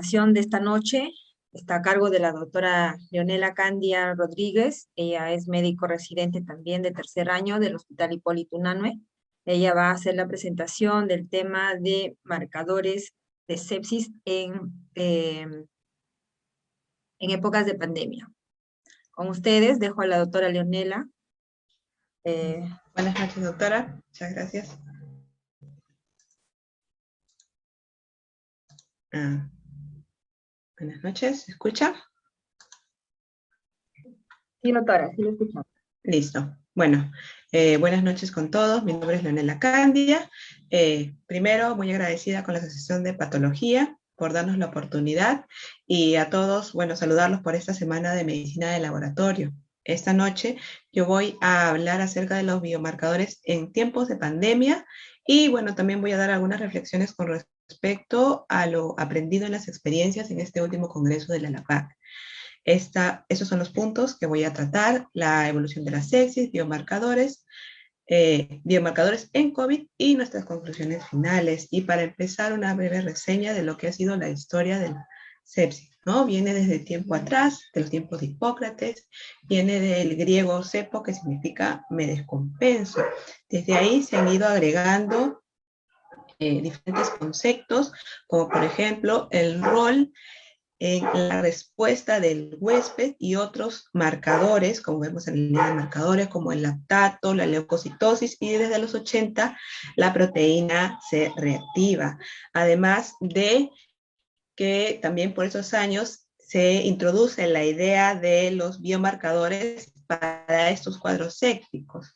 De esta noche está a cargo de la doctora Leonela Candia Rodríguez. Ella es médico residente también de tercer año del Hospital Hipólito Unanue. Ella va a hacer la presentación del tema de marcadores de sepsis en épocas de pandemia. Con ustedes dejo a la doctora Leonela. Buenas noches, doctora. Muchas gracias. Buenas noches, ¿se escucha? Sí, doctora, sí lo escuchamos. Listo. Bueno, buenas noches con todos. Mi nombre es Leonela Candia. Primero, muy agradecida con la Asociación de Patología por darnos la oportunidad y a todos, bueno, saludarlos por esta semana de medicina de laboratorio. Esta noche yo voy a hablar acerca de los biomarcadores en tiempos de pandemia y, bueno, también voy a dar algunas reflexiones con respecto a lo aprendido en las experiencias en este último congreso de la LAPAC. Esos son los puntos que voy a tratar: la evolución de la sepsis, biomarcadores en COVID y nuestras conclusiones finales. Y para empezar, una breve reseña de lo que ha sido la historia de la sepsis, ¿no? Viene desde tiempo atrás, de los tiempos de Hipócrates, viene del griego sepo, que significa me descompenso. Desde ahí se han ido agregando diferentes conceptos, como por ejemplo el rol en la respuesta del huésped y otros marcadores, como vemos en la línea de marcadores, como el lactato, la leucocitosis, y desde los 80 la proteína C reactiva. Además de que también por esos años se introduce la idea de los biomarcadores para estos cuadros sépticos.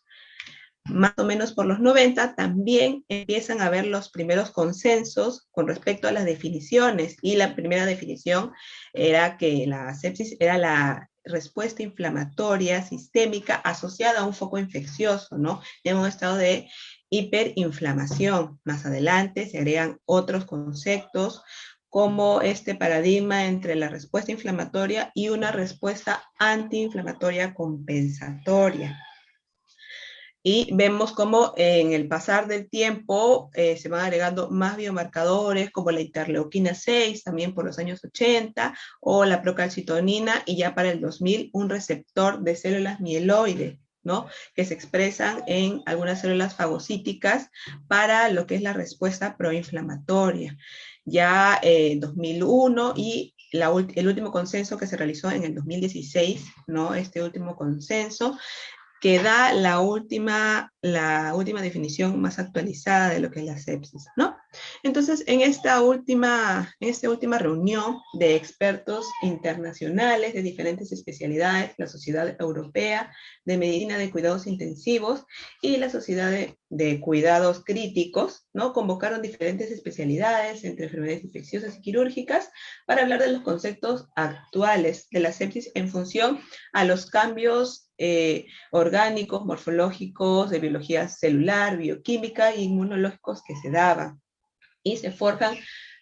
Más o menos por los 90 también empiezan a haber los primeros consensos con respecto a las definiciones, y la primera definición era que la sepsis era la respuesta inflamatoria sistémica asociada a un foco infeccioso, ¿no? En un estado de hiperinflamación. Más adelante se agregan otros conceptos como este paradigma entre la respuesta inflamatoria y una respuesta antiinflamatoria compensatoria. Y vemos cómo en el pasar del tiempo se van agregando más biomarcadores, como la interleuquina 6, también por los años 80, o la procalcitonina, y ya para el 2000 un receptor de células mieloides, ¿no? Que se expresan en algunas células fagocíticas para lo que es la respuesta proinflamatoria. Ya en 2001 y el último consenso que se realizó en el 2016, ¿no? Este último consenso que da la última definición más actualizada de lo que es la sepsis, ¿no? Entonces, en esta última reunión de expertos internacionales de diferentes especialidades, la Sociedad Europea de Medicina de Cuidados Intensivos y la Sociedad de Cuidados Críticos, ¿no? Convocaron diferentes especialidades entre enfermedades infecciosas y quirúrgicas para hablar de los conceptos actuales de la sepsis en función a los cambios orgánicos, morfológicos, de biología celular, bioquímica y inmunológicos que se daban. Y se forjan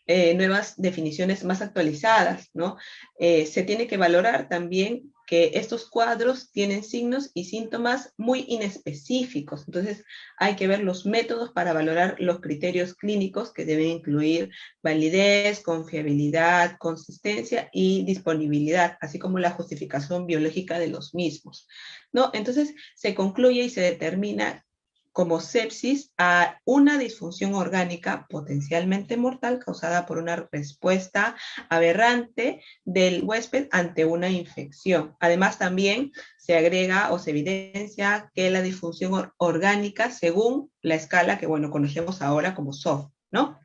nuevas definiciones más actualizadas, ¿no? Se tiene que valorar también que estos cuadros tienen signos y síntomas muy inespecíficos. Entonces, hay que ver los métodos para valorar los criterios clínicos, que deben incluir validez, confiabilidad, consistencia y disponibilidad, así como la justificación biológica de los mismos, ¿no? Entonces, se concluye y se determina como sepsis a una disfunción orgánica potencialmente mortal causada por una respuesta aberrante del huésped ante una infección. Además, también se agrega o se evidencia que la disfunción orgánica según la escala que, bueno, conocemos ahora como SOF, ¿no?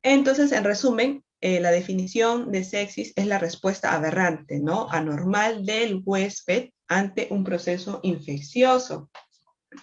Entonces, en resumen, la definición de sepsis es la respuesta aberrante, ¿no? Anormal del huésped ante un proceso infeccioso.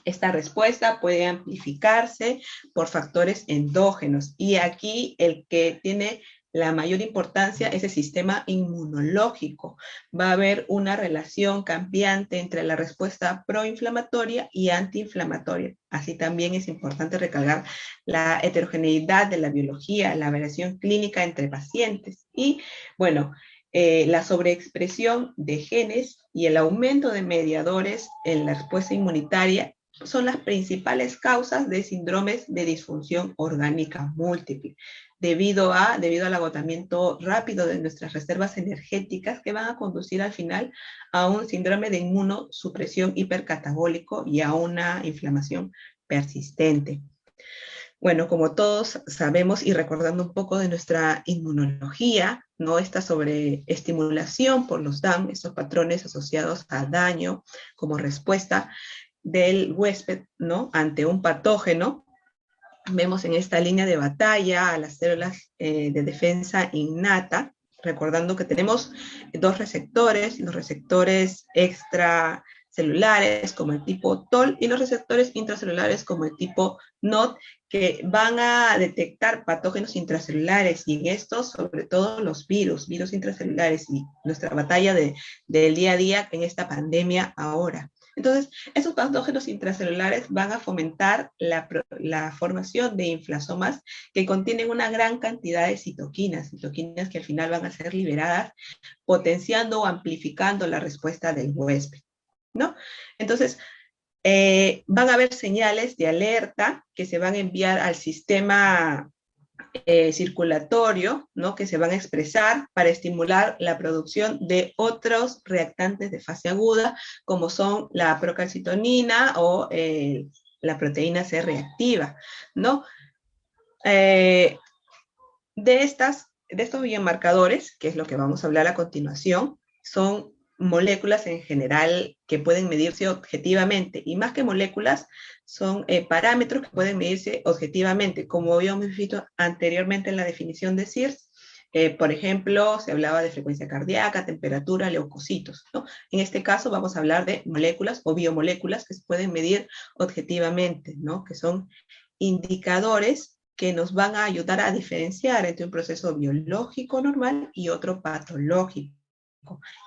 Esta respuesta puede amplificarse por factores endógenos, y aquí el que tiene la mayor importancia es el sistema inmunológico. Va a haber una relación cambiante entre la respuesta proinflamatoria y antiinflamatoria. Así también es importante recalcar la heterogeneidad de la biología, la variación clínica entre pacientes y, bueno, la sobreexpresión de genes y el aumento de mediadores en la respuesta inmunitaria son las principales causas de síndromes de disfunción orgánica múltiple, debido al agotamiento rápido de nuestras reservas energéticas que van a conducir al final a un síndrome de inmunosupresión hipercatabólico y a una inflamación persistente. Bueno, como todos sabemos y recordando un poco de nuestra inmunología, ¿no? Esta sobreestimulación por los DAM, estos patrones asociados a daño como respuesta del huésped, ¿no? Ante un patógeno, vemos en esta línea de batalla a las células de defensa innata, recordando que tenemos dos receptores, los receptores extracelulares como el tipo TOL y los receptores intracelulares como el tipo NOD, que van a detectar patógenos intracelulares y en estos, sobre todo los virus intracelulares y nuestra batalla del día a día en esta pandemia ahora. Entonces, esos patógenos intracelulares van a fomentar la formación de inflasomas que contienen una gran cantidad de citoquinas que al final van a ser liberadas, potenciando o amplificando la respuesta del huésped, ¿no? Entonces, van a haber señales de alerta que se van a enviar al sistema circulatorio, ¿no? Que se van a expresar para estimular la producción de otros reactantes de fase aguda, como son la procalcitonina o la proteína C reactiva, ¿no? De estos biomarcadores, que es lo que vamos a hablar a continuación, son moléculas en general que pueden medirse objetivamente, y más que moléculas, son parámetros que pueden medirse objetivamente, como habíamos visto anteriormente en la definición de SIRS. Por ejemplo, se hablaba de frecuencia cardíaca, temperatura, leucocitos, ¿no? En este caso vamos a hablar de moléculas o biomoléculas que se pueden medir objetivamente, ¿no? Que son indicadores que nos van a ayudar a diferenciar entre un proceso biológico normal y otro patológico.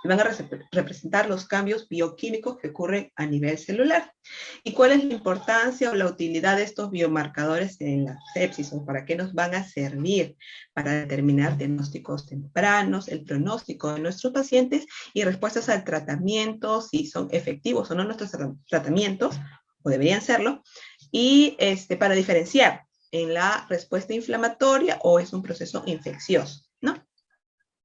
Y van a representar los cambios bioquímicos que ocurren a nivel celular. ¿Y cuál es la importancia o la utilidad de estos biomarcadores en la sepsis o para qué nos van a servir? Para determinar diagnósticos tempranos, el pronóstico de nuestros pacientes y respuestas al tratamiento, si son efectivos o no nuestros tratamientos, o deberían serlo, y para diferenciar en la respuesta inflamatoria o es un proceso infeccioso, ¿no?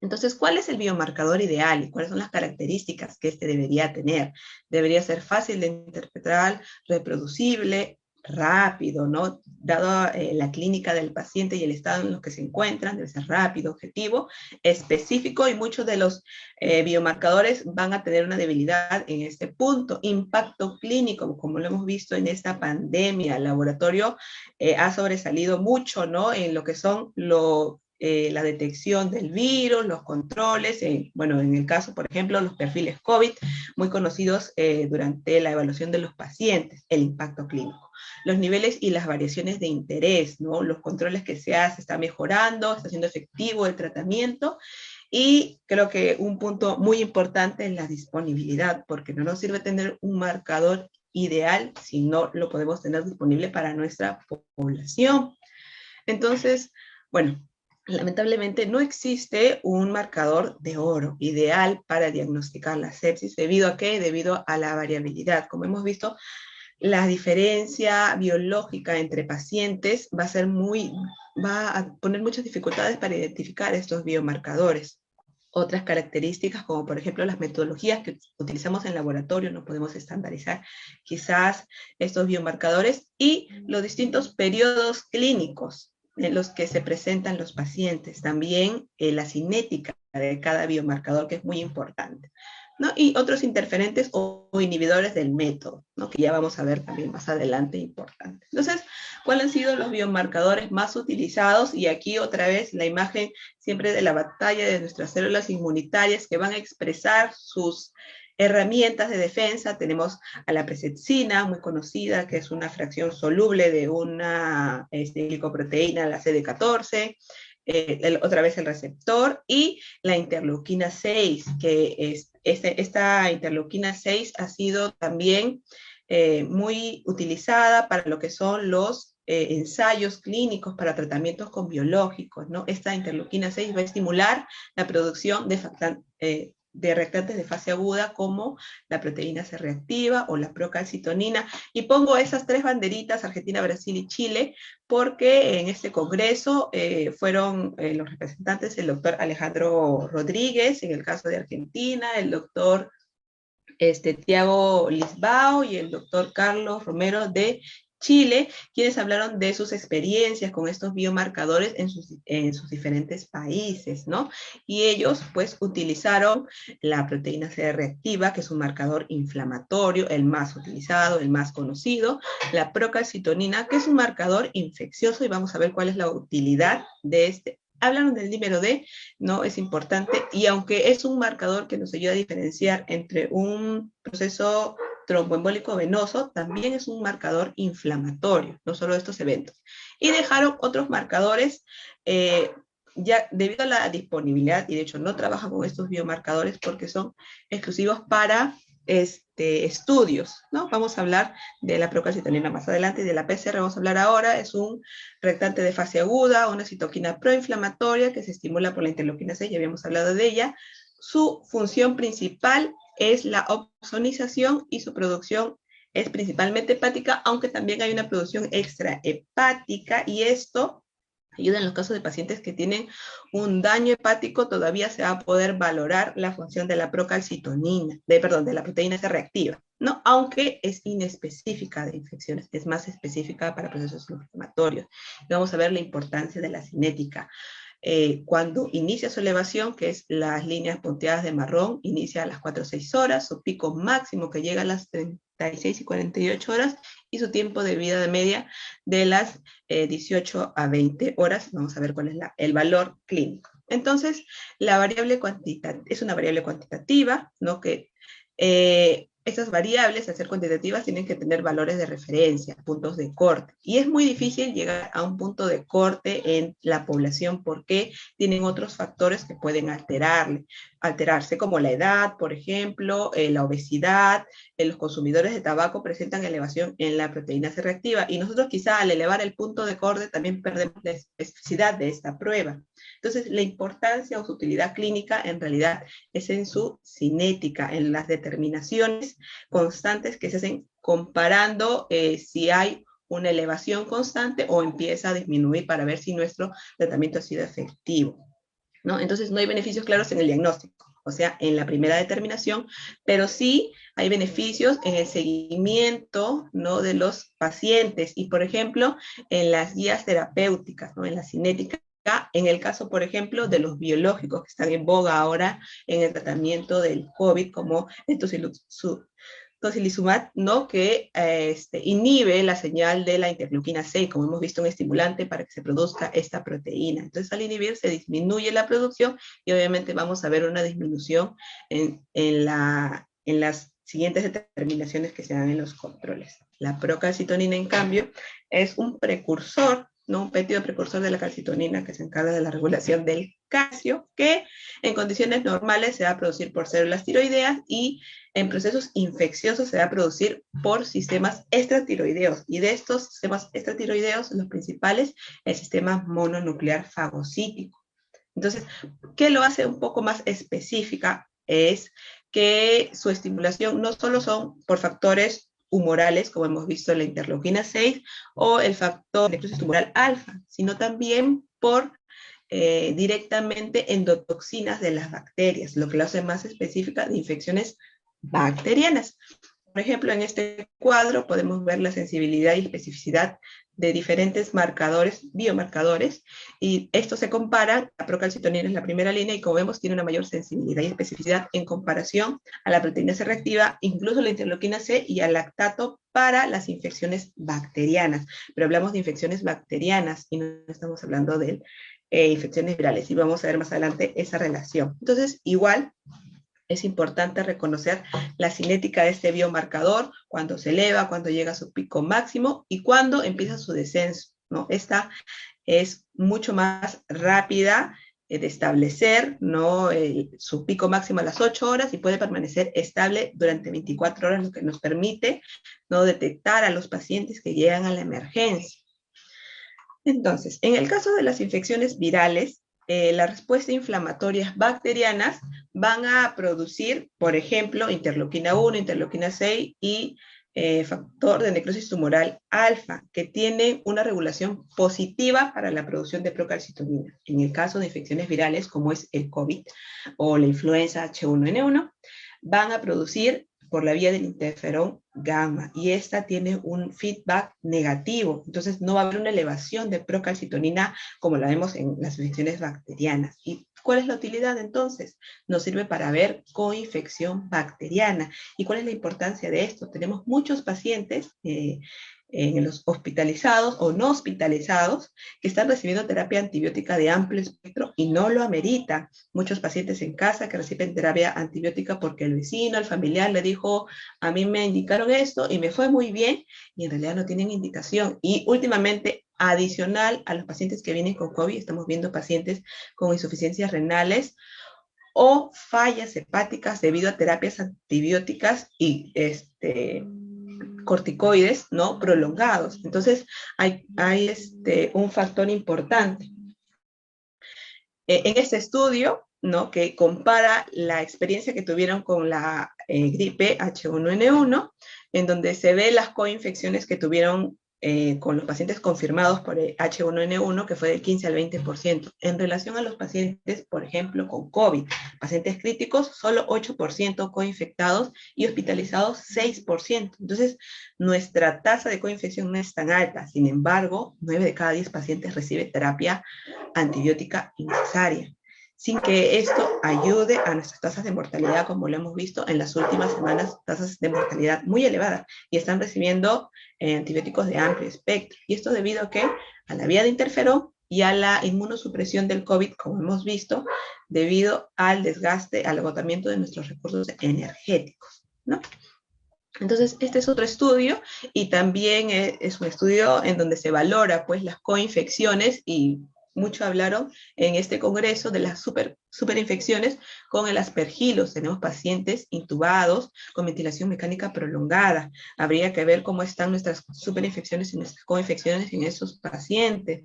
Entonces, ¿cuál es el biomarcador ideal y cuáles son las características que debería tener? Debería ser fácil de interpretar, reproducible, rápido, ¿no? Dado la clínica del paciente y el estado en los que se encuentran, debe ser rápido, objetivo, específico, y muchos de los biomarcadores van a tener una debilidad en este punto. Impacto clínico, como lo hemos visto en esta pandemia, el laboratorio ha sobresalido mucho, ¿no? En lo que son la detección del virus, los controles, bueno, en el caso, por ejemplo, los perfiles COVID, muy conocidos durante la evaluación de los pacientes, el impacto clínico. Los niveles y las variaciones de interés, ¿no? Los controles que se hace, está mejorando, está siendo efectivo el tratamiento, y creo que un punto muy importante es la disponibilidad, porque no nos sirve tener un marcador ideal si no lo podemos tener disponible para nuestra población. Entonces, bueno, lamentablemente no existe un marcador de oro ideal para diagnosticar la sepsis. ¿Debido a qué? Debido a la variabilidad. Como hemos visto, la diferencia biológica entre pacientes va a poner muchas dificultades para identificar estos biomarcadores. Otras características, como por ejemplo las metodologías que utilizamos en laboratorio, no podemos estandarizar quizás estos biomarcadores, y los distintos periodos clínicos en los que se presentan los pacientes. También la cinética de cada biomarcador, que es muy importante, ¿no? Y otros interferentes o inhibidores del método, ¿no? Que ya vamos a ver también más adelante, importante. Entonces, ¿cuáles han sido los biomarcadores más utilizados? Y aquí otra vez la imagen siempre de la batalla de nuestras células inmunitarias que van a expresar sus herramientas de defensa. Tenemos a la presepsina, muy conocida, que es una fracción soluble de una glicoproteína, la CD14, otra vez el receptor, y la interleuquina 6, que esta interleuquina 6 ha sido también muy utilizada para lo que son los ensayos clínicos para tratamientos con biológicos, ¿no? Esta interleuquina 6 va a estimular la producción de reactantes de fase aguda como la proteína C reactiva o la procalcitonina. Y pongo esas tres banderitas, Argentina, Brasil y Chile, porque en este congreso fueron los representantes el doctor Alejandro Rodríguez, en el caso de Argentina, el doctor Tiago Lisbao y el doctor Carlos Romero de Chile, quienes hablaron de sus experiencias con estos biomarcadores en sus diferentes países, ¿no? Y ellos, pues, utilizaron la proteína C reactiva, que es un marcador inflamatorio, el más utilizado, el más conocido, la procalcitonina, que es un marcador infeccioso, y vamos a ver cuál es la utilidad de este. Hablaron del dímero D, ¿no? Es importante, y aunque es un marcador que nos ayuda a diferenciar entre un proceso tromboembólico venoso, también es un marcador inflamatorio, no solo estos eventos. Y dejaron otros marcadores, ya debido a la disponibilidad, y de hecho no trabajan con estos biomarcadores porque son exclusivos para estudios, ¿no? Vamos a hablar de la procalcitonina más adelante y de la PCR vamos a hablar ahora. Es un reactante de fase aguda, una citoquina proinflamatoria que se estimula por la interleuquina 6, ya habíamos hablado de ella. Su función principal es la opsonización y su producción es principalmente hepática, aunque también hay una producción extrahepática, y esto ayuda en los casos de pacientes que tienen un daño hepático. Todavía se va a poder valorar la función de la procalcitonina, de la proteína C reactiva, ¿no? Aunque es inespecífica de infecciones, es más específica para procesos inflamatorios. Y vamos a ver la importancia de la cinética. Cuando inicia su elevación, que es las líneas punteadas de marrón, inicia a las 4 o 6 horas, su pico máximo que llega a las 36 y 48 horas, y su tiempo de vida de media de las 18 a 20 horas. Vamos a ver cuál es el valor clínico. Entonces, la variable es una variable cuantitativa, ¿no? Que estas variables, al ser cuantitativas, tienen que tener valores de referencia, puntos de corte. Y es muy difícil llegar a un punto de corte en la población porque tienen otros factores que pueden alterarse, como la edad, por ejemplo, la obesidad. Los consumidores de tabaco presentan elevación en la proteína C reactiva, y nosotros quizá al elevar el punto de corte también perdemos la especificidad de esta prueba. Entonces, la importancia o su utilidad clínica en realidad es en su cinética, en las determinaciones constantes que se hacen comparando si hay una elevación constante o empieza a disminuir, para ver si nuestro tratamiento ha sido efectivo, ¿no? Entonces, no hay beneficios claros en el diagnóstico, o sea, en la primera determinación, pero sí hay beneficios en el seguimiento, ¿no?, de los pacientes, y por ejemplo, en las guías terapéuticas, ¿no?, en la cinética, en el caso, por ejemplo, de los biológicos que están en boga ahora en el tratamiento del COVID, como el tocilizumab, ¿no?, que inhibe la señal de la interleuquina 6, como hemos visto, un estimulante para que se produzca esta proteína. Entonces, al inhibir se disminuye la producción, y obviamente vamos a ver una disminución en las siguientes determinaciones que se dan en los controles. La procalcitonina, en cambio, es un precursor, ¿no?, un péptido precursor de la calcitonina, que se encarga de la regulación del calcio, que en condiciones normales se va a producir por células tiroideas, y en procesos infecciosos se va a producir por sistemas extratiroideos. Y de estos sistemas extratiroideos, los principales, el sistema mononuclear fagocítico. Entonces, ¿qué lo hace un poco más específica? Es que su estimulación no solo son por factores humorales, como hemos visto en la interleuquina 6, o el factor de necrosis tumoral alfa, sino también por directamente endotoxinas de las bacterias, lo que lo hace más específica de infecciones bacterianas. Por ejemplo, en este cuadro podemos ver la sensibilidad y especificidad de diferentes biomarcadores, y estos se comparan. La procalcitonina es la primera línea, y como vemos tiene una mayor sensibilidad y especificidad en comparación a la proteína C reactiva, incluso la interleuquina C y al lactato, para las infecciones bacterianas. Pero hablamos de infecciones bacterianas y no estamos hablando de infecciones virales, y vamos a ver más adelante esa relación. Entonces, igual es importante reconocer la cinética de este biomarcador, cuando se eleva, cuando llega a su pico máximo y cuando empieza su descenso, ¿no? Esta es mucho más rápida de establecer, ¿no?, su pico máximo a las 8 horas, y puede permanecer estable durante 24 horas, lo que nos permite, ¿no?, detectar a los pacientes que llegan a la emergencia. Entonces, en el caso de las infecciones virales, las respuestas inflamatorias bacterianas van a producir, por ejemplo, interleuquina 1, interleuquina 6 y factor de necrosis tumoral alfa, que tienen una regulación positiva para la producción de procalcitonina. En el caso de infecciones virales, como es el COVID o la influenza H1N1, van a producir por la vía del interferón gamma, y esta tiene un feedback negativo, entonces no va a haber una elevación de procalcitonina como la vemos en las infecciones bacterianas. ¿Y cuál es la utilidad entonces? Nos sirve para ver coinfección bacteriana. ¿Y cuál es la importancia de esto? Tenemos muchos pacientes en los hospitalizados o no hospitalizados que están recibiendo terapia antibiótica de amplio espectro y no lo amerita. Muchos pacientes en casa que reciben terapia antibiótica porque el vecino, el familiar le dijo, a mí me indicaron esto y me fue muy bien, y en realidad no tienen indicación. Y últimamente, adicional a los pacientes que vienen con COVID, estamos viendo pacientes con insuficiencias renales o fallas hepáticas debido a terapias antibióticas y corticoides, ¿no?, prolongados. Entonces, hay un factor importante. En este estudio, ¿no?, que compara la experiencia que tuvieron con la gripe H1N1, en donde se ve las coinfecciones que tuvieron con los pacientes confirmados por H1N1, que fue del 15 al 20%. En relación a los pacientes, por ejemplo, con COVID, pacientes críticos, solo 8% coinfectados y hospitalizados 6%. Entonces, nuestra tasa de coinfección no es tan alta. Sin embargo, 9 de cada 10 pacientes recibe terapia antibiótica innecesaria, sin que esto ayude a nuestras tasas de mortalidad, como lo hemos visto en las últimas semanas, tasas de mortalidad muy elevadas, y están recibiendo antibióticos de amplio espectro. Y esto debido a que a la vía de interferón y a la inmunosupresión del COVID, como hemos visto, debido al desgaste, al agotamiento de nuestros recursos energéticos, ¿no? Entonces, este es otro estudio, y también es un estudio en donde se valora, pues, las coinfecciones, y mucho hablaron en este congreso de las superinfecciones con el aspergillus. Tenemos pacientes intubados con ventilación mecánica prolongada. Habría que ver cómo están nuestras superinfecciones y nuestras coinfecciones en esos pacientes.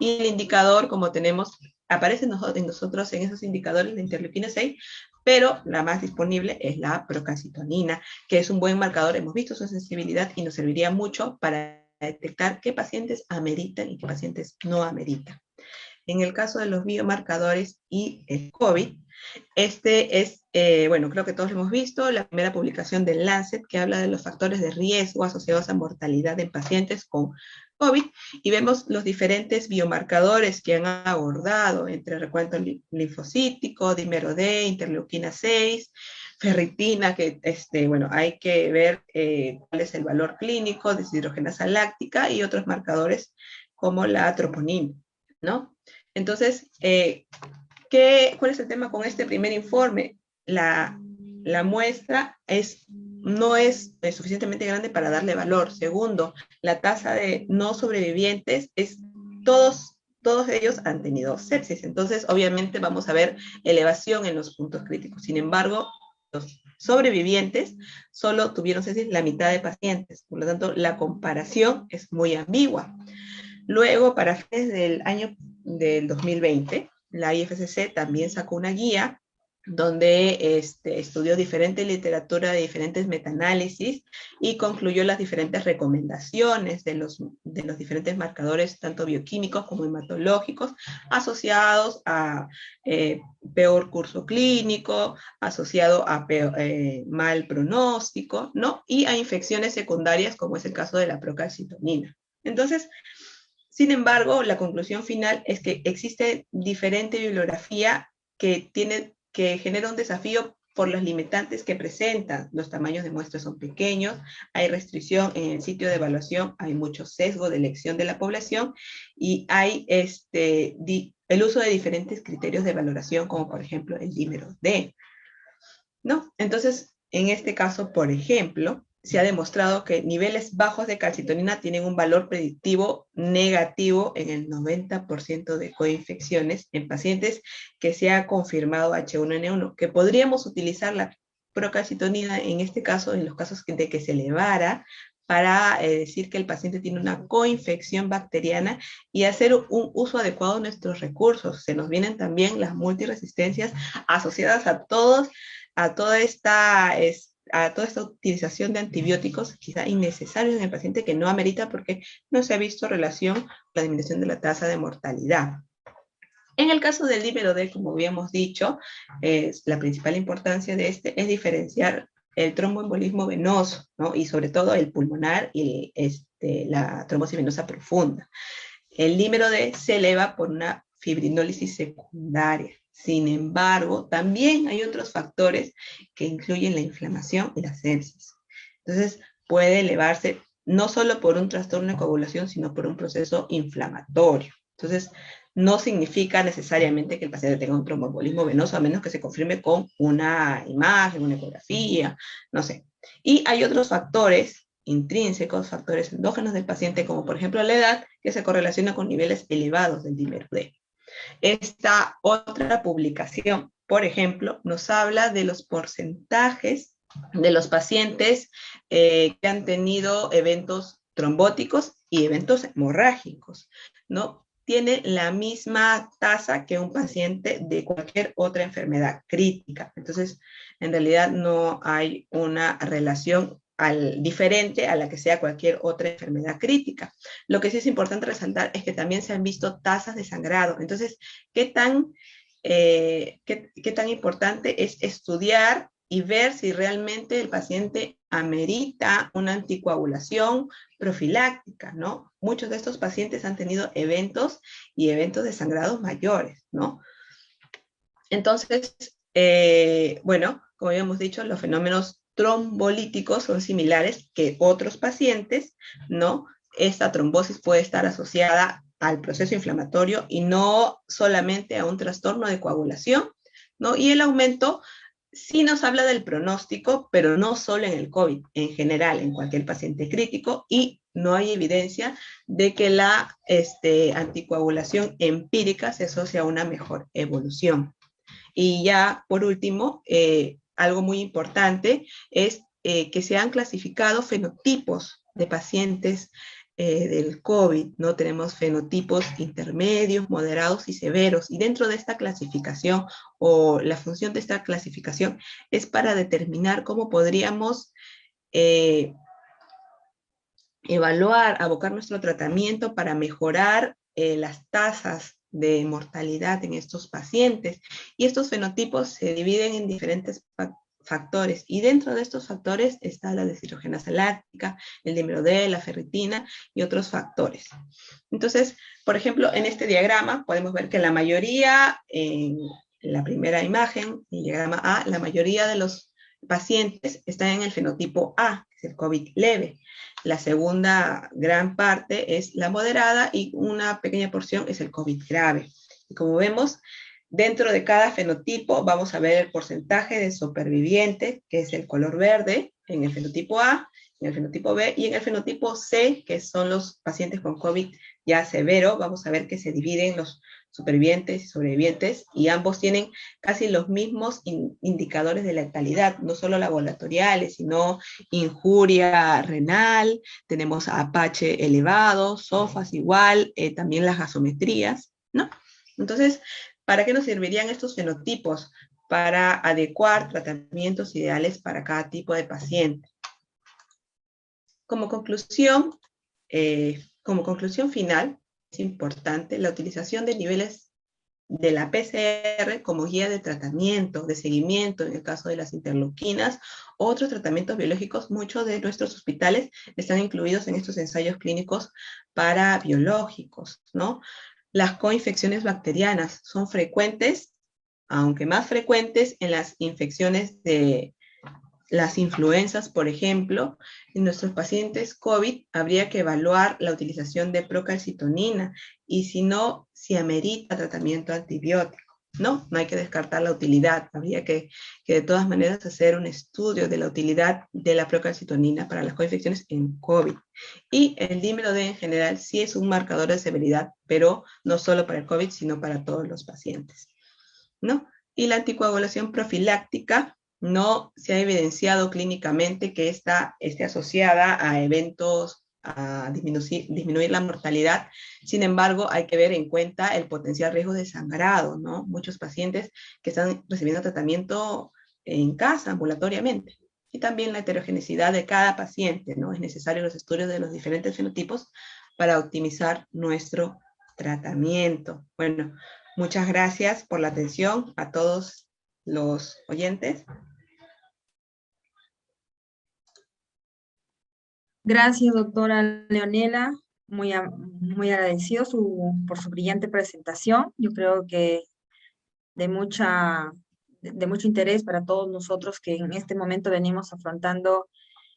Y el indicador, como tenemos, aparece en nosotros en esos indicadores de interleuquina 6, pero la más disponible es la procalcitonina, que es un buen marcador. Hemos visto su sensibilidad y nos serviría mucho para detectar qué pacientes ameritan y qué pacientes no ameritan. En el caso de los biomarcadores y el COVID, este es, bueno, creo que todos lo hemos visto, la primera publicación del Lancet, que habla de los factores de riesgo asociados a mortalidad en pacientes con COVID, y vemos los diferentes biomarcadores que han abordado, entre recuento linfocítico, dímero D, interleuquina 6, ferritina, que bueno, hay que ver cuál es el valor clínico, deshidrogenasa láctica y otros marcadores como la troponina, ¿no? Entonces, ¿cuál es el tema con este primer informe? La muestra no es suficientemente grande para darle valor. Segundo, la tasa de no sobrevivientes todos ellos han tenido sepsis. Entonces, obviamente, vamos a ver elevación en los puntos críticos. Sin embargo, los sobrevivientes solo tuvieron sepsis la mitad de pacientes. Por lo tanto, la comparación es muy ambigua. Luego, para fines del 2020, la IFCC también sacó una guía donde estudió diferente literatura de diferentes metaanálisis y concluyó las diferentes recomendaciones de los diferentes marcadores, tanto bioquímicos como hematológicos, asociados a peor curso clínico, asociado a mal pronóstico, ¿no? Y a infecciones secundarias, como es el caso de la procalcitonina. Entonces, sin embargo, la conclusión final es que existe diferente bibliografía que genera un desafío por los limitantes que presentan. Los tamaños de muestras son pequeños, hay restricción en el sitio de evaluación, hay mucho sesgo de elección de la población, y hay el uso de diferentes criterios de valoración, como por ejemplo el dímero D, ¿no? Entonces, en este caso, por ejemplo, se ha demostrado que niveles bajos de calcitonina tienen un valor predictivo negativo en el 90% de coinfecciones en pacientes que se ha confirmado H1N1, que podríamos utilizar la procalcitonina en este caso, en los casos de que se elevara para decir que el paciente tiene una coinfección bacteriana y hacer un uso adecuado de nuestros recursos. Se nos vienen también las multiresistencias asociadas a toda esta utilización de antibióticos, quizá innecesarios en el paciente, que no amerita porque no se ha visto relación con la disminución de la tasa de mortalidad. En el caso del dímero D, como habíamos dicho, la principal importancia de este es diferenciar el tromboembolismo venoso, ¿no? Y sobre todo el pulmonar y la trombosis venosa profunda. El dímero D se eleva por una fibrinólisis secundaria. Sin embargo, también hay otros factores que incluyen la inflamación y la sepsis. Entonces, puede elevarse no solo por un trastorno de coagulación, sino por un proceso inflamatorio. Entonces, no significa necesariamente que el paciente tenga un tromboembolismo venoso, a menos que se confirme con una imagen, una ecografía, no sé. Y hay otros factores intrínsecos, factores endógenos del paciente, como por ejemplo la edad, que se correlaciona con niveles elevados del dímero D. Esta otra publicación, por ejemplo, nos habla de los porcentajes de los pacientes que han tenido eventos trombóticos y eventos hemorrágicos, ¿no? Tiene la misma tasa que un paciente de cualquier otra enfermedad crítica. Entonces, en realidad no hay una relación diferente a la que sea cualquier otra enfermedad crítica. Lo que sí es importante resaltar es que también se han visto tasas de sangrado. Entonces, ¿qué tan importante es estudiar y ver si realmente el paciente amerita una anticoagulación profiláctica, ¿no? Muchos de estos pacientes han tenido eventos y eventos de sangrados mayores, ¿no? Entonces, bueno, como habíamos dicho, los fenómenos trombolíticos son similares que otros pacientes, ¿no? Esta trombosis puede estar asociada al proceso inflamatorio y no solamente a un trastorno de coagulación, ¿no? Y el aumento sí nos habla del pronóstico, pero no solo en el COVID, en general, en cualquier paciente crítico, y no hay evidencia de que la anticoagulación empírica se asocia a una mejor evolución. Y ya, por último, algo muy importante es que se han clasificado fenotipos de pacientes del COVID, ¿no? Tenemos fenotipos intermedios, moderados y severos, y dentro de esta clasificación, o la función de esta clasificación, es para determinar cómo podríamos evaluar, abocar nuestro tratamiento para mejorar las tasas de mortalidad en estos pacientes. Y estos fenotipos se dividen en diferentes factores, y dentro de estos factores está la deshidrogenasa láctica, el dímero D, la ferritina y otros factores. Entonces, por ejemplo, en este diagrama podemos ver que la mayoría, en la primera imagen, el diagrama A, la mayoría de los pacientes están en el fenotipo A, que es el COVID leve. La segunda gran parte es la moderada y una pequeña porción es el COVID grave. Y como vemos, dentro de cada fenotipo vamos a ver el porcentaje de supervivientes, que es el color verde, en el fenotipo A, en el fenotipo B, y en el fenotipo C, que son los pacientes con COVID ya severo, vamos a ver que se dividen los supervivientes y sobrevivientes, y ambos tienen casi los mismos indicadores de letalidad, no solo laboratoriales, sino injuria renal, tenemos APH elevado, SOFAS igual, también las gasometrías, ¿no? Entonces, ¿para qué nos servirían estos fenotipos? Para adecuar tratamientos ideales para cada tipo de paciente. Como conclusión final, es importante la utilización de niveles de la PCR como guía de tratamiento, de seguimiento en el caso de las interleuquinas, otros tratamientos biológicos. Muchos de nuestros hospitales están incluidos en estos ensayos clínicos para biológicos, ¿no? Las coinfecciones bacterianas son frecuentes, aunque más frecuentes en las infecciones de las influencias, por ejemplo. En nuestros pacientes COVID habría que evaluar la utilización de procalcitonina y si no, si amerita tratamiento antibiótico. No hay que descartar la utilidad. Habría que de todas maneras hacer un estudio de la utilidad de la procalcitonina para las coinfecciones en COVID. Y el dímero D en general sí es un marcador de severidad, pero no solo para el COVID, sino para todos los pacientes, ¿no? Y la anticoagulación profiláctica, no se ha evidenciado clínicamente que esta esté asociada a eventos, a disminuir la mortalidad. Sin embargo, hay que ver en cuenta el potencial riesgo de sangrado, ¿no? Muchos pacientes que están recibiendo tratamiento en casa, ambulatoriamente. Y también la heterogeneidad de cada paciente, ¿no? Es necesario los estudios de los diferentes fenotipos para optimizar nuestro tratamiento. Bueno, muchas gracias por la atención a todos los oyentes. Gracias, doctora Leonela. Muy agradecido por su brillante presentación. Yo creo que de de mucho interés para todos nosotros que en este momento venimos afrontando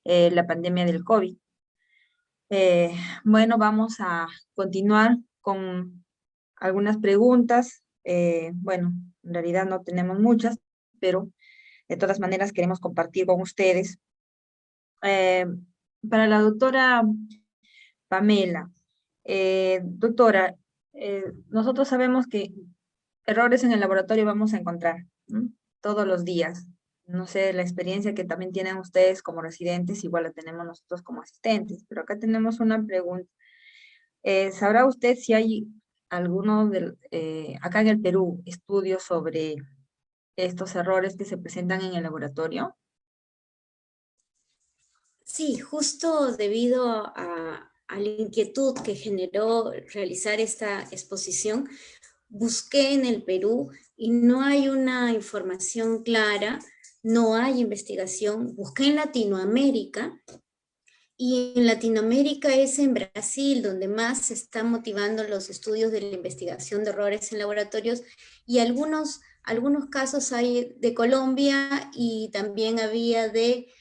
la pandemia del COVID. Eh, bueno, vamos a continuar con algunas preguntas. Bueno, en realidad no tenemos muchas, pero de todas maneras queremos compartir con ustedes. Eh, para la doctora Pamela, doctora, nosotros sabemos que errores en el laboratorio vamos a encontrar, ¿no? Todos los días. No sé, la experiencia que también tienen ustedes como residentes, igual la tenemos nosotros como asistentes, pero acá tenemos una pregunta. ¿Sabrá usted si hay acá en el Perú, estudios sobre estos errores que se presentan en el laboratorio? Sí, justo debido a la inquietud que generó realizar esta exposición, busqué en el Perú y no hay una información clara, no hay investigación. Busqué en Latinoamérica y en Latinoamérica es en Brasil donde más se están motivando los estudios de la investigación de errores en laboratorios y algunos casos hay de Colombia y también había de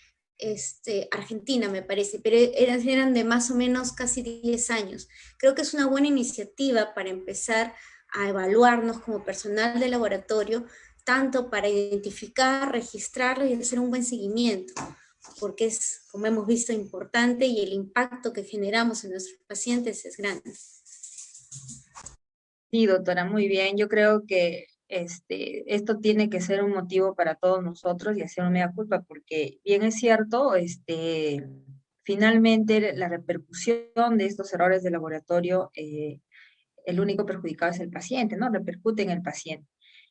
Argentina, me parece, pero eran de más o menos casi 10 años. Creo que es una buena iniciativa para empezar a evaluarnos como personal de laboratorio, tanto para identificar, registrarlo y hacer un buen seguimiento, porque es, como hemos visto, importante y el impacto que generamos en nuestros pacientes es grande. Sí, doctora, muy bien. Yo creo que esto tiene que ser un motivo para todos nosotros y hacer una mea culpa, porque bien es cierto, finalmente la repercusión de estos errores de laboratorio, el único perjudicado es el paciente, ¿no? Repercute en el paciente.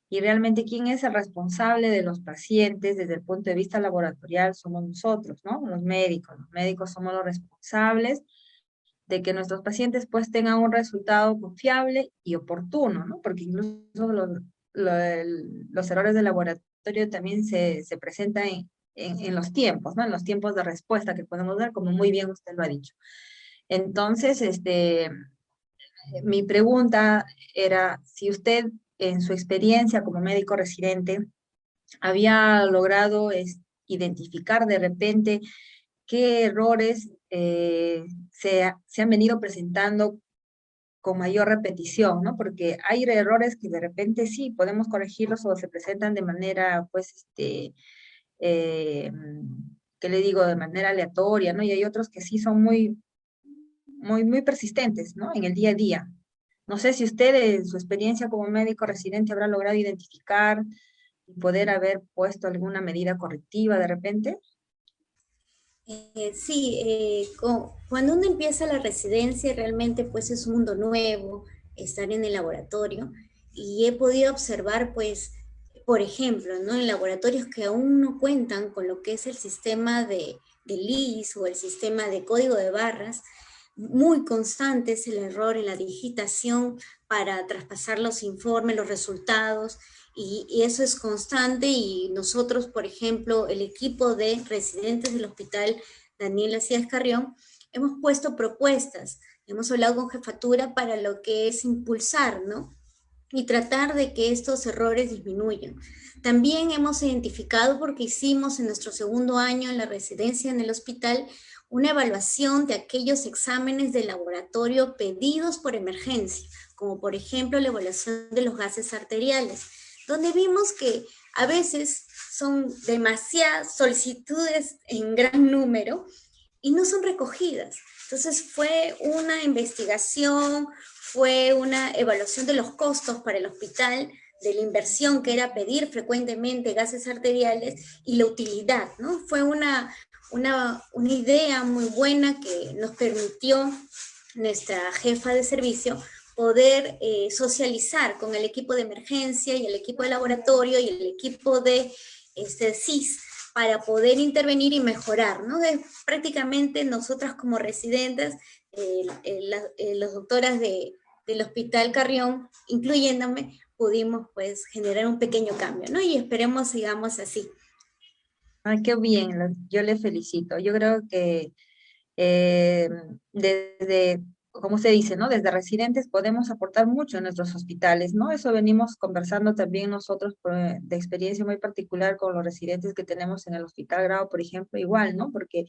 Y realmente, ¿quién es el responsable de los pacientes desde el punto de vista laboratorial? Somos nosotros, ¿no? Los médicos. Los médicos somos los responsables de que nuestros pacientes pues tengan un resultado confiable y oportuno, ¿no? Porque incluso los errores de laboratorio también se presentan en los tiempos, ¿no? En los tiempos de respuesta que podemos dar, como muy bien usted lo ha dicho. Entonces, mi pregunta era si usted en su experiencia como médico residente había logrado identificar de repente qué errores se han venido presentando con mayor repetición, ¿no? Porque hay errores que de repente sí podemos corregirlos o se presentan de manera, pues, eh, ¿qué le digo? De manera aleatoria, ¿no? Y hay otros que sí son muy persistentes, ¿no? En el día a día. No sé si usted en su experiencia como médico residente habrá logrado identificar y poder haber puesto alguna medida correctiva de repente. Sí, cuando uno empieza la residencia realmente pues es un mundo nuevo, estar en el laboratorio y he podido observar pues, por ejemplo, ¿no? En laboratorios que aún no cuentan con lo que es el sistema de LIS o el sistema de código de barras, muy constante es el error en la digitación para traspasar los informes, los resultados, y eso es constante y nosotros, por ejemplo, el equipo de residentes del hospital Daniel Acías Carrión, hemos puesto propuestas, hemos hablado con jefatura para lo que es impulsar, ¿no? Y tratar de que estos errores disminuyan. También hemos identificado, porque hicimos en nuestro segundo año en la residencia en el hospital, una evaluación de aquellos exámenes de laboratorio pedidos por emergencia, como por ejemplo la evaluación de los gases arteriales, donde vimos que a veces son demasiadas solicitudes en gran número y no son recogidas. Entonces fue una investigación, fue una evaluación de los costos para el hospital, de la inversión que era pedir frecuentemente gases arteriales y la utilidad, ¿no? Fue una idea muy buena que nos permitió nuestra jefa de servicio poder socializar con el equipo de emergencia y el equipo de laboratorio y el equipo de CIS para poder intervenir y mejorar, ¿no? Prácticamente nosotras como residentes, las doctoras del Hospital Carrión, incluyéndome, pudimos pues generar un pequeño cambio, ¿no? Y esperemos sigamos así. Ay, qué bien, yo le felicito. Yo creo que desde, como se dice, ¿no? Desde residentes podemos aportar mucho en nuestros hospitales, ¿no? Eso venimos conversando también nosotros de experiencia muy particular con los residentes que tenemos en el Hospital Grau, por ejemplo, igual, ¿no? Porque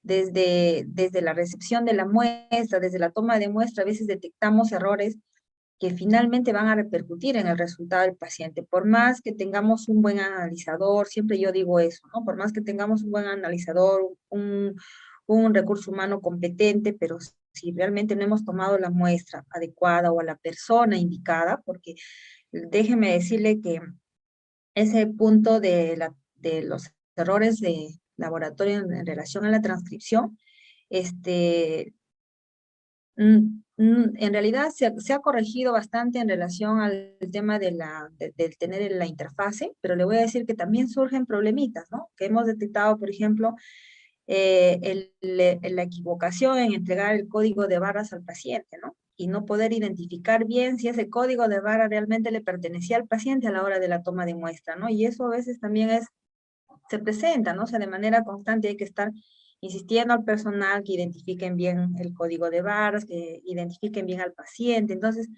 desde la recepción de la muestra, desde la toma de muestra, a veces detectamos errores que finalmente van a repercutir en el resultado del paciente. Por más que tengamos un buen analizador, siempre yo digo eso, ¿no? Por más que tengamos un buen analizador, un recurso humano competente, pero si realmente no hemos tomado la muestra adecuada o a la persona indicada, porque déjeme decirle que ese punto de los errores de laboratorio en relación a la transcripción, en realidad se ha corregido bastante en relación al tema del tener la interfase, pero le voy a decir que también surgen problemitas, ¿no? Que hemos detectado, por ejemplo, la equivocación en entregar el código de barras al paciente, ¿no? Y no poder identificar bien si ese código de barra realmente le pertenecía al paciente a la hora de la toma de muestra, ¿no? Y eso a veces también se presenta, ¿no? O sea, de manera constante hay que estar insistiendo al personal que identifiquen bien el código de barras, que identifiquen bien al paciente. Entonces,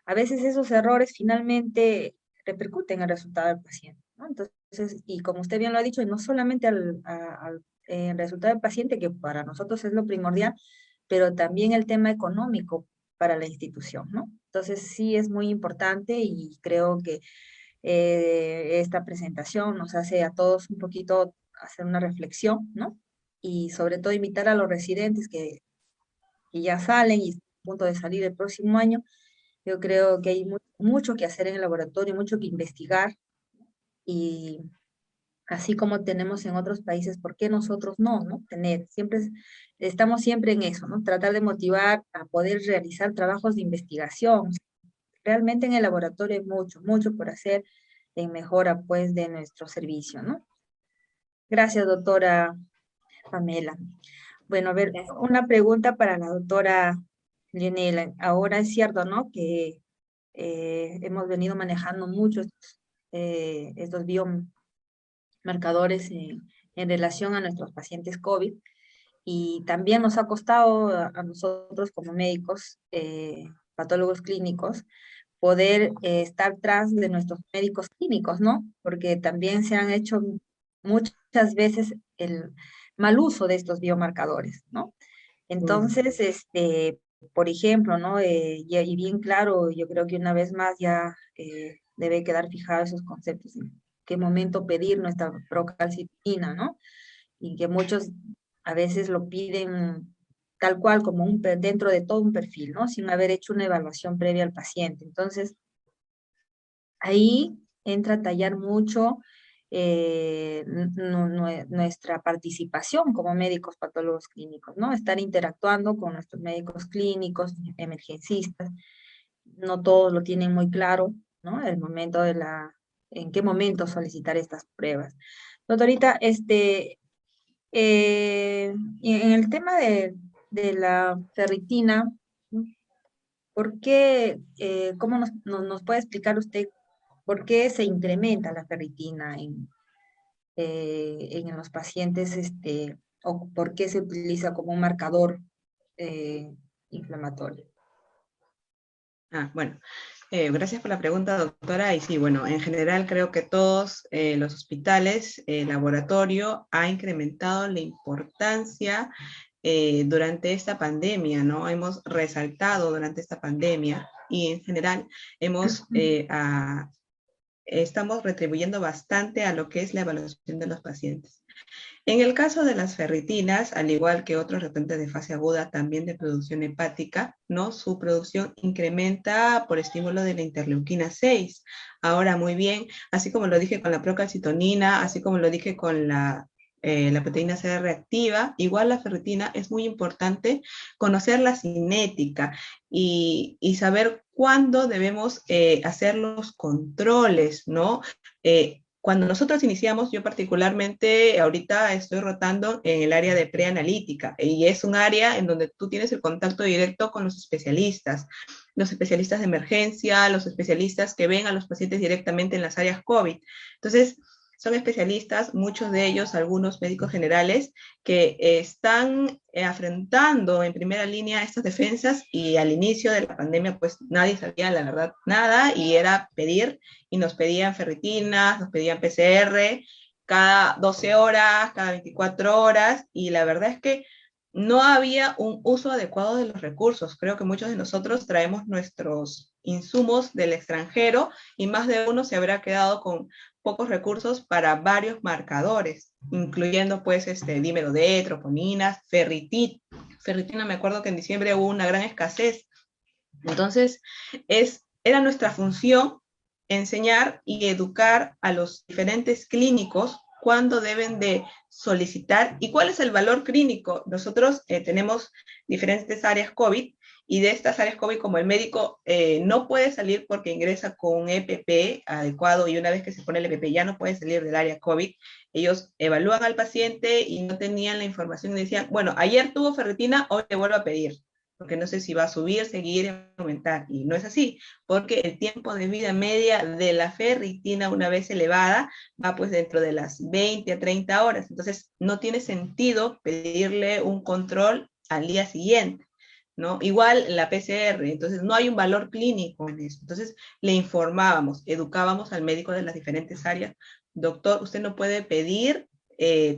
a veces esos errores finalmente repercuten en el resultado del paciente, ¿no? Entonces, y como usted bien lo ha dicho, no solamente al resultado del paciente, que para nosotros es lo primordial, pero también el tema económico para la institución, ¿no? Entonces, sí es muy importante y creo que esta presentación nos hace a todos un poquito hacer una reflexión, ¿no? Y sobre todo invitar a los residentes que ya salen y están a punto de salir el próximo año. Yo creo que hay mucho que hacer en el laboratorio, mucho que investigar, y así como tenemos en otros países, ¿por qué nosotros no tener? Estamos siempre en eso, ¿no? Tratar de motivar a poder realizar trabajos de investigación. Realmente en el laboratorio hay mucho por hacer en mejora, pues, de nuestro servicio, ¿no? Gracias, doctora Pamela. Bueno, a ver, Gracias. una pregunta para la doctora Leonela. Ahora es cierto, ¿no? Que hemos venido manejando mucho estos biomarcadores en relación a nuestros pacientes COVID, y también nos ha costado a nosotros como médicos, patólogos clínicos, poder estar tras de nuestros médicos clínicos, ¿no? Porque también se han hecho muchas veces el mal uso de estos biomarcadores, ¿no? Entonces, por ejemplo, ¿no? Y bien claro, yo creo que una vez más ya debe quedar fijados esos conceptos, en qué momento pedir nuestra procalcitonina, ¿no? Y que muchos a veces lo piden tal cual como dentro de todo un perfil, ¿no? Sin haber hecho una evaluación previa al paciente. Entonces, ahí entra a tallar mucho nuestra participación como médicos patólogos clínicos, ¿no? Estar interactuando con nuestros médicos clínicos, emergencistas. No todos lo tienen muy claro, ¿no? En qué momento solicitar estas pruebas. Doctorita, y en el tema de la ferritina, ¿por qué, cómo nos puede explicar usted por qué se incrementa la ferritina en los pacientes, o por qué se utiliza como un marcador inflamatorio? Bueno, gracias por la pregunta, doctora. Y sí, bueno, en general creo que todos los hospitales, el laboratorio ha incrementado la importancia durante esta pandemia, ¿no? Hemos resaltado durante esta pandemia y en general hemos estamos retribuyendo bastante a lo que es la evaluación de los pacientes. En el caso de las ferritinas, al igual que otros retenentes de fase aguda, también de producción hepática, ¿no? Su producción incrementa por estímulo de la interleuquina 6. Ahora, muy bien, así como lo dije con la procalcitonina, así como lo dije con la proteína C reactiva, igual la ferritina es muy importante conocer la cinética y saber cuándo debemos hacer los controles, ¿no? Cuando nosotros iniciamos, yo particularmente ahorita estoy rotando en el área de preanalítica y es un área en donde tú tienes el contacto directo con los especialistas de emergencia, los especialistas que ven a los pacientes directamente en las áreas COVID. Entonces, son especialistas, muchos de ellos, algunos médicos generales, que están afrontando en primera línea estas defensas y al inicio de la pandemia pues nadie sabía la verdad nada y era pedir y nos pedían ferritinas, nos pedían PCR cada 12 horas, cada 24 horas y la verdad es que no había un uso adecuado de los recursos. Creo que muchos de nosotros traemos nuestros insumos del extranjero y más de uno se habrá quedado con pocos recursos para varios marcadores, incluyendo pues dímero D, troponinas, ferritina, me acuerdo que en diciembre hubo una gran escasez. Entonces, era nuestra función enseñar y educar a los diferentes clínicos cuándo deben de solicitar y cuál es el valor clínico. Nosotros tenemos diferentes áreas COVID y de estas áreas COVID, como el médico no puede salir porque ingresa con un EPP adecuado y una vez que se pone el EPP ya no puede salir del área COVID, ellos evalúan al paciente y no tenían la información y decían, bueno, ayer tuvo ferritina, hoy le vuelvo a pedir, porque no sé si va a subir, seguir, aumentar. Y no es así, porque el tiempo de vida media de la ferritina, una vez elevada, va pues dentro de las 20 a 30 horas. Entonces, no tiene sentido pedirle un control al día siguiente, ¿no? Igual la PCR, entonces no hay un valor clínico en eso. Entonces, le informábamos, educábamos al médico de las diferentes áreas. Doctor, usted no puede pedir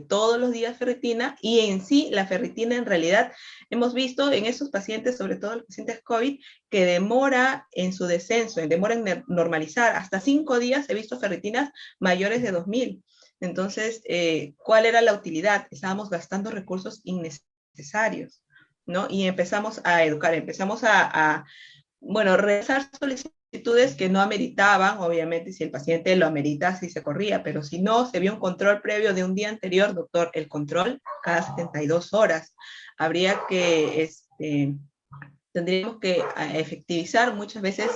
todos los días ferritina y en sí la ferritina en realidad hemos visto en esos pacientes, sobre todo los pacientes COVID, que demora en su descenso, demora en normalizar. Hasta 5 días he visto ferritinas mayores de 2000. Entonces, ¿cuál era la utilidad? Estábamos gastando recursos innecesarios, ¿no? Y empezamos a educar, empezamos bueno, realizar solicitudes que no ameritaban, obviamente si el paciente lo amerita, sí se corría, pero si no, se vio un control previo de un día anterior, doctor, el control cada 72 horas. Habría que, tendríamos que efectivizar muchas veces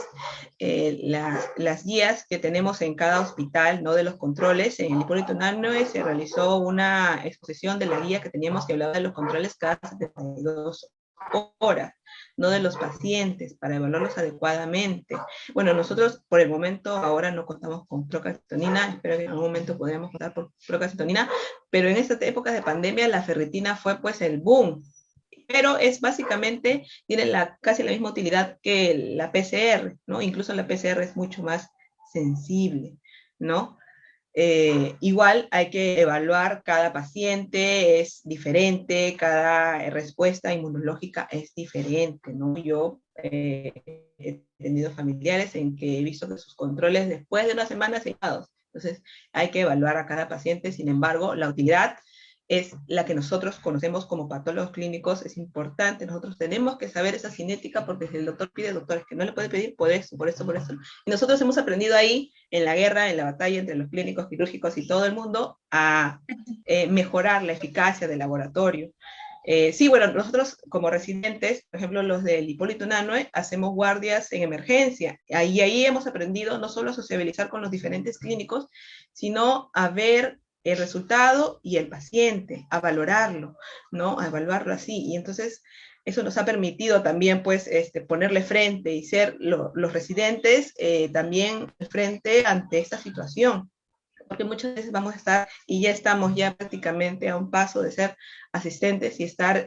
las guías que tenemos en cada hospital, ¿no? De los controles. En el Hipólito Unanue se realizó una exposición de la guía que teníamos que hablaba de los controles cada 72 horas, no de los pacientes, para evaluarlos adecuadamente. Bueno, nosotros por el momento ahora no contamos con procalcitonina, espero que en algún momento podamos contar por procalcitonina, pero en esta época de pandemia la ferritina fue pues el boom, pero es básicamente, tiene casi la misma utilidad que la PCR, ¿no? Incluso la PCR es mucho más sensible, ¿no? Igual hay que evaluar cada paciente, es diferente, cada respuesta inmunológica es diferente, ¿no? Yo he tenido familiares en que he visto que sus controles después de una semana se han dado. Entonces hay que evaluar a cada paciente, sin embargo, la utilidad es la que nosotros conocemos como patólogos clínicos, es importante, nosotros tenemos que saber esa cinética porque si el doctor pide, doctores que no le puede pedir por eso, por eso, por eso. Y nosotros hemos aprendido ahí, en la guerra, en la batalla entre los clínicos, quirúrgicos y todo el mundo, a mejorar la eficacia del laboratorio. Sí, bueno, nosotros como residentes, por ejemplo, los del Hipólito Unanue, hacemos guardias en emergencia. Ahí hemos aprendido no solo a sociabilizar con los diferentes clínicos, sino a ver el resultado y el paciente, a valorarlo, ¿no? A evaluarlo así. Y entonces eso nos ha permitido también, pues, ponerle frente y ser los residentes también frente ante esta situación. Porque muchas veces vamos a estar, y ya estamos ya prácticamente a un paso de ser asistentes y estar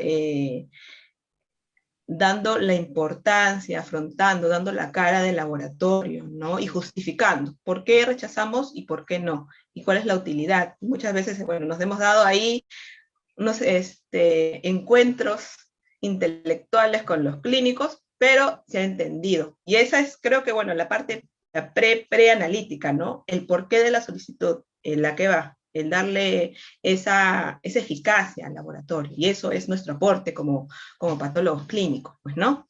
dando la importancia, afrontando, dando la cara del laboratorio, ¿no? Y justificando por qué rechazamos y por qué no, y cuál es la utilidad. Muchas veces, bueno, nos hemos dado ahí unos encuentros intelectuales con los clínicos, pero se ha entendido. Y esa es, creo que, bueno, la parte la preanalítica, ¿no? El porqué de la solicitud, en la que va, el darle esa eficacia al laboratorio, y eso es nuestro aporte como patólogos clínicos, pues, ¿no?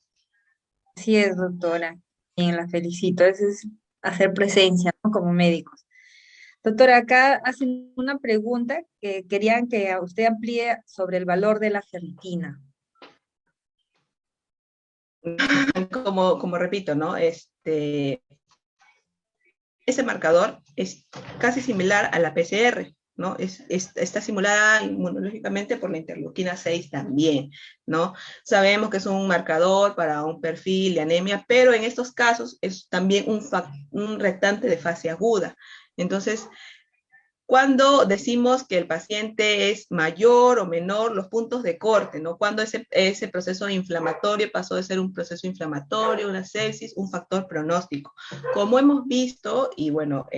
Así es, doctora. Bien, la felicito. Eso es hacer presencia, ¿no? Como médicos. Doctora, acá hacen una pregunta que querían que a usted amplíe sobre el valor de la ferritina. Como repito, ¿no? Ese marcador es casi similar a la PCR, ¿no? Está simulada inmunológicamente por la interleuquina 6 también, ¿no? Sabemos que es un marcador para un perfil de anemia, pero en estos casos es también un retante de fase aguda. Entonces, cuando decimos que el paciente es mayor o menor, los puntos de corte, ¿no? Cuando ese proceso inflamatorio pasó de ser un proceso inflamatorio, una sepsis, un factor pronóstico. Como hemos visto, y bueno,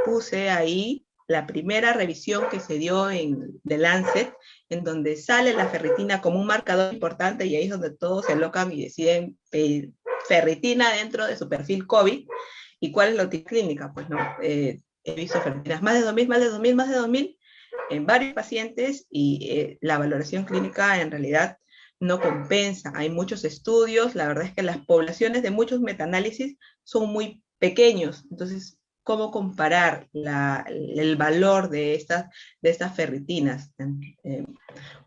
puse ahí la primera revisión que se dio en The Lancet, en donde sale la ferritina como un marcador importante, y ahí es donde todos se alocan y deciden pedir ferritina dentro de su perfil COVID. ¿Y cuál es la utilidad clínica? Pues no, he visto ferritinas más de 2.000, más de 2.000, más de 2.000 en varios pacientes, y la valoración clínica en realidad no compensa. Hay muchos estudios, la verdad es que las poblaciones de muchos metaanálisis son muy pequeños, entonces, ¿cómo comparar el valor de estas ferritinas?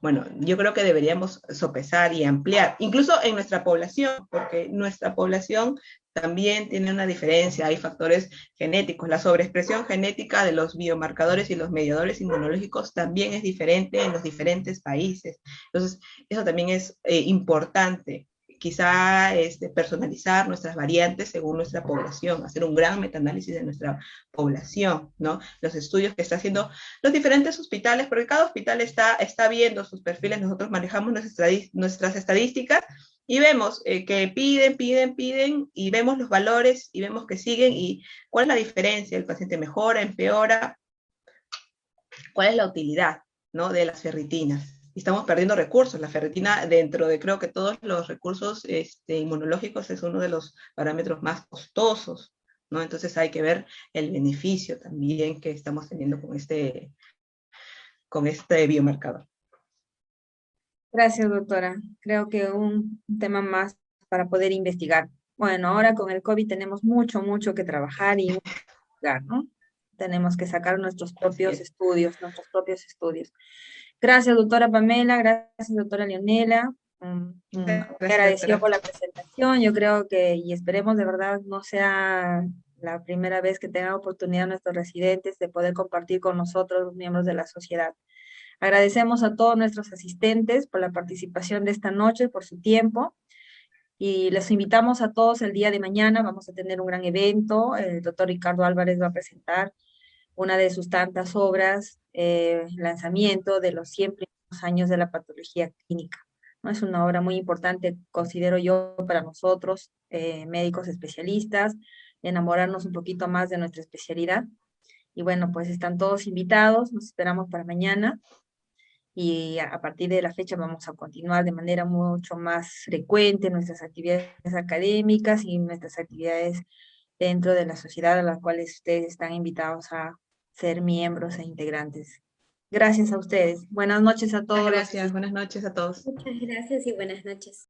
Bueno, yo creo que deberíamos sopesar y ampliar, incluso en nuestra población, porque nuestra población también tiene una diferencia, hay factores genéticos, la sobreexpresión genética de los biomarcadores y los mediadores inmunológicos también es diferente en los diferentes países. Entonces, eso también es importante. Quizá personalizar nuestras variantes según nuestra población, hacer un gran metaanálisis de nuestra población, ¿no? Los estudios que está haciendo los diferentes hospitales, porque cada hospital está viendo sus perfiles, nosotros manejamos nuestras estadísticas, y vemos que piden, y vemos los valores, y vemos que siguen, y cuál es la diferencia, el paciente mejora, empeora, cuál es la utilidad, ¿no? De las ferritinas. Estamos perdiendo recursos. La ferritina, dentro de creo que todos los recursos inmunológicos, es uno de los parámetros más costosos, ¿no? Entonces hay que ver el beneficio también que estamos teniendo con este biomarcador. Gracias, doctora. Creo que un tema más para poder investigar. Bueno, ahora con el COVID tenemos mucho, mucho que trabajar y investigar, ¿no? Tenemos que sacar nuestros propios estudios. Gracias, doctora Pamela. Gracias, doctora Leonela. Muy Gracias, agradecido doctora. por la presentación. Yo creo que, y esperemos de verdad, no sea la primera vez que tengan oportunidad nuestros residentes de poder compartir con nosotros, los miembros de la sociedad. Agradecemos a todos nuestros asistentes por la participación de esta noche, por su tiempo, y les invitamos a todos el día de mañana. Vamos a tener un gran evento. El doctor Ricardo Álvarez va a presentar una de sus tantas obras, lanzamiento de los 100 primeros años de la patología clínica, ¿no? Es una obra muy importante, considero yo, para nosotros, médicos especialistas, enamorarnos un poquito más de nuestra especialidad. Y bueno, pues están todos invitados, nos esperamos para mañana, y a partir de la fecha vamos a continuar de manera mucho más frecuente nuestras actividades académicas y nuestras actividades dentro de la sociedad, a las cuales ustedes están invitados a ser miembros e integrantes. Gracias a ustedes. Buenas noches a todos. Gracias, buenas noches a todos. Muchas gracias y buenas noches.